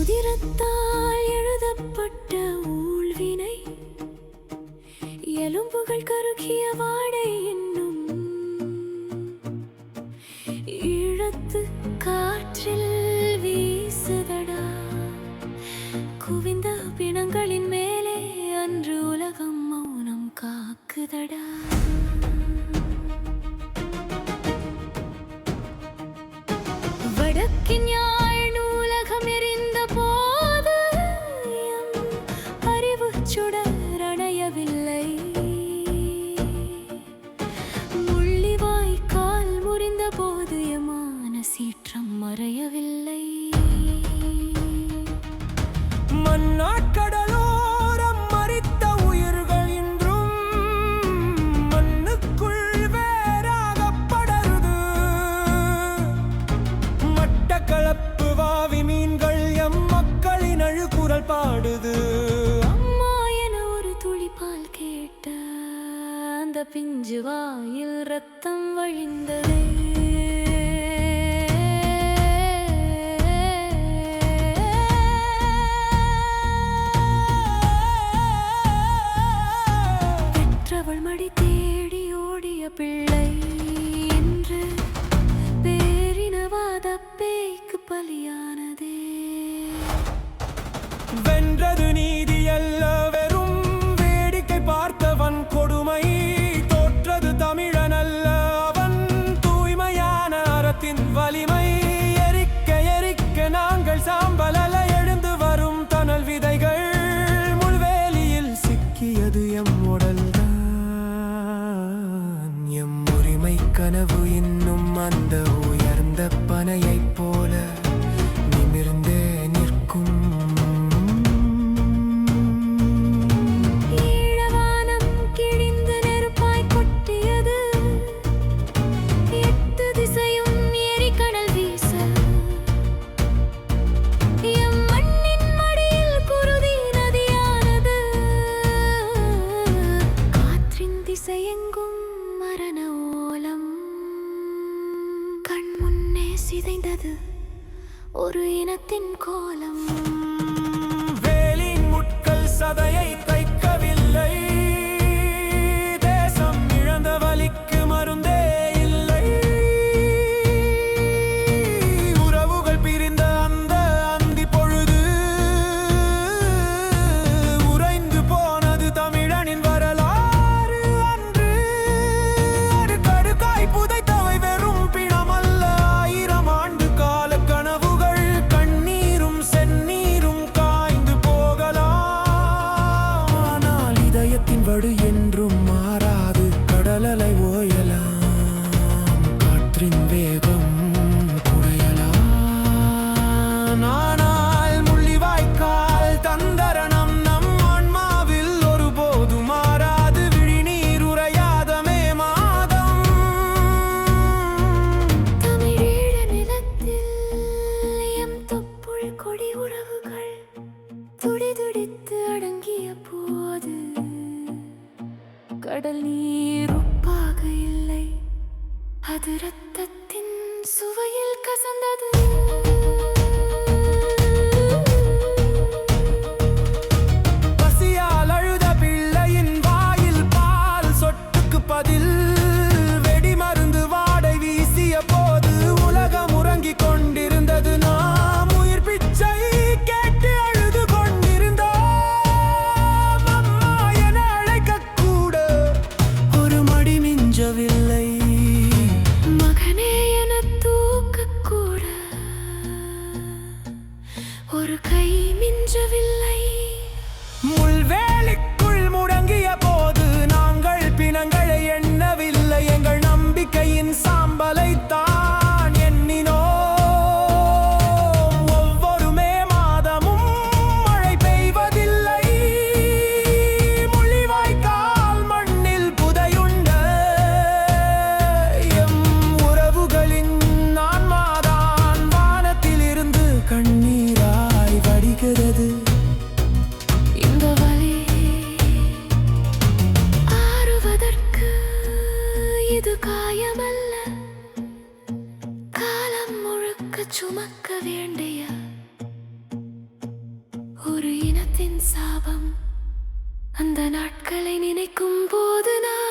உதிரத்தால் எழுதப்பட்ட ஊழ்வினை, எலும்புகள் கருகிய வாடை என்னும் ஈழத்து காற்றில் வீசுதடா. குவிந்த பிணங்களின் மேலே அன்று உலகம் மௌனம் காக்குதடா. வடக்கின் யாழ் நூலகம் எரிந்த போது எம் அறிவு சுடர் அணையவில்லை. முள்ளிவாய்க்கால் முறிந்த போது எமான சீற்றம் மறையவில்லை. மன்னாட்கடலோரம் மரித்த உயிர்கள் இன்றும் மண்ணுக்குள் வேறாகப்படருது. மட்டக்களப்பு வாவி மீன்கள் எம் மக்களின் அழுகுரல் பாடுது. அம்மா என ஒரு துளிப்பால் கேட்ட அந்த பிஞ்சு வாயில் ரத்தம் வழிந்ததே. பெற்றவள் மடி தேடி ஓடிய பிள்ளை என்று பேரினவாத பேய்க்கு பலியானதே. வென்றது நீதி அல்ல, வெறும் வேடிக்கை பார்த்தவன் கொடுமை. தோற்றது தமிழன் அல்ல, அவன் தூய்மையான அறத்தின் வலிமை. எரிக்க எரிக்க நாங்கள் சாம்பல் அல்ல, எழுந்து வரும் தணல் விதைகள். முள்வேலியில் சிக்கியது எம் உடல்தான். எம் உரிமை கனவு இன்னும் அந்த உயர்ந்த பனையைப் போல நிமிர்ந்தே நிற்கும். ஈழவானம் கிழிந்து நெருப்பாய் கொட்டியது, எட்டு திசையும் எரிகணல் வீச. எம் மண்ணின் மடியில் குருதி நதியானது, காற்றின் திசையெங்கும் மரண ஓலம். கண் முன்னே சிதைந்தது ஒரு இனத்தின் கோலம். வேலின் முட்கள் சதையை தைக்கவில்லை. தேசம் இழந்த வலிக்கு மருந்தே இல்லை. உறவுகள் பிரிந்த அந்த அந்தி பொழுது உறைந்து போனது தமிழனின் வரலாறு. அன்று அடுக்கடுக்காய் புதைத்தவை வெறும் பிணமல்ல, 1000 ஆண்டு கால கனவுகள். கண்ணீரும் செந்நீரும் காய்ந்து போகலாம், ஆனால் இதயத்தின் வடு என்றும் மாறாது. கடலலை ஓயலாம், காற்றின் வேகம் குறையலாம், ஆனால் முள்ளிவாய்க்கால் தந்தரணம் நம் ஆன்மாவில் ஒருபோதும் மாறாது. விழிநீர் உறையாத மே மாதம். தமிழீழ நிலத்தில் எம் தொப்புள் கொடி உறவுகள் துடிதுடித்து அடங்கிய போது, கடல் நீர் உப்பாக இல்லை, அது இரத்தத்தின் சுவையில் கசந்தது. பசியால் அழுத பிள்ளையின் வாயில் பால் சொட்டுக்கு பதில் வெடிமருந்து வாடை வீசிய போது உலகம் உறங்கிக் கொண்டிருந்தது. நாம் உயிர் பிச்சை கேட்டு அழுது கொண்டிருந்தோம். அம்மா என அழைக்கக்கூட ஒரு மடி மிஞ்சவில்லை. மகனே என தூக்கக்கூட ஒரு கை மிஞ்சவில்லை. முள்வேலிக்குள் முடங்கிய போது நாங்கள் பிணங்களை எண்ணவில்லை. எங்கள் நம்பிக்கையின் சாம்பலை தான் எண்ணினோம். ஒவ்வொரு மே மாதமும் மழை பெய்வதில்லை. முள்ளிவாய்க்கால் மண்ணில் புதையுண்ட எம் உறவுகளின் ஆன்மாதான் வானத்தில் இருந்து கண்ணீராய் வடிகிறது. இந்த வலி ஆறுவதற்கு இது காயமல்ல, காலம் முழுக்க சுமக்க வேண்டிய சாபம் அந்த நாட்களை நினைக்கும் போது நான்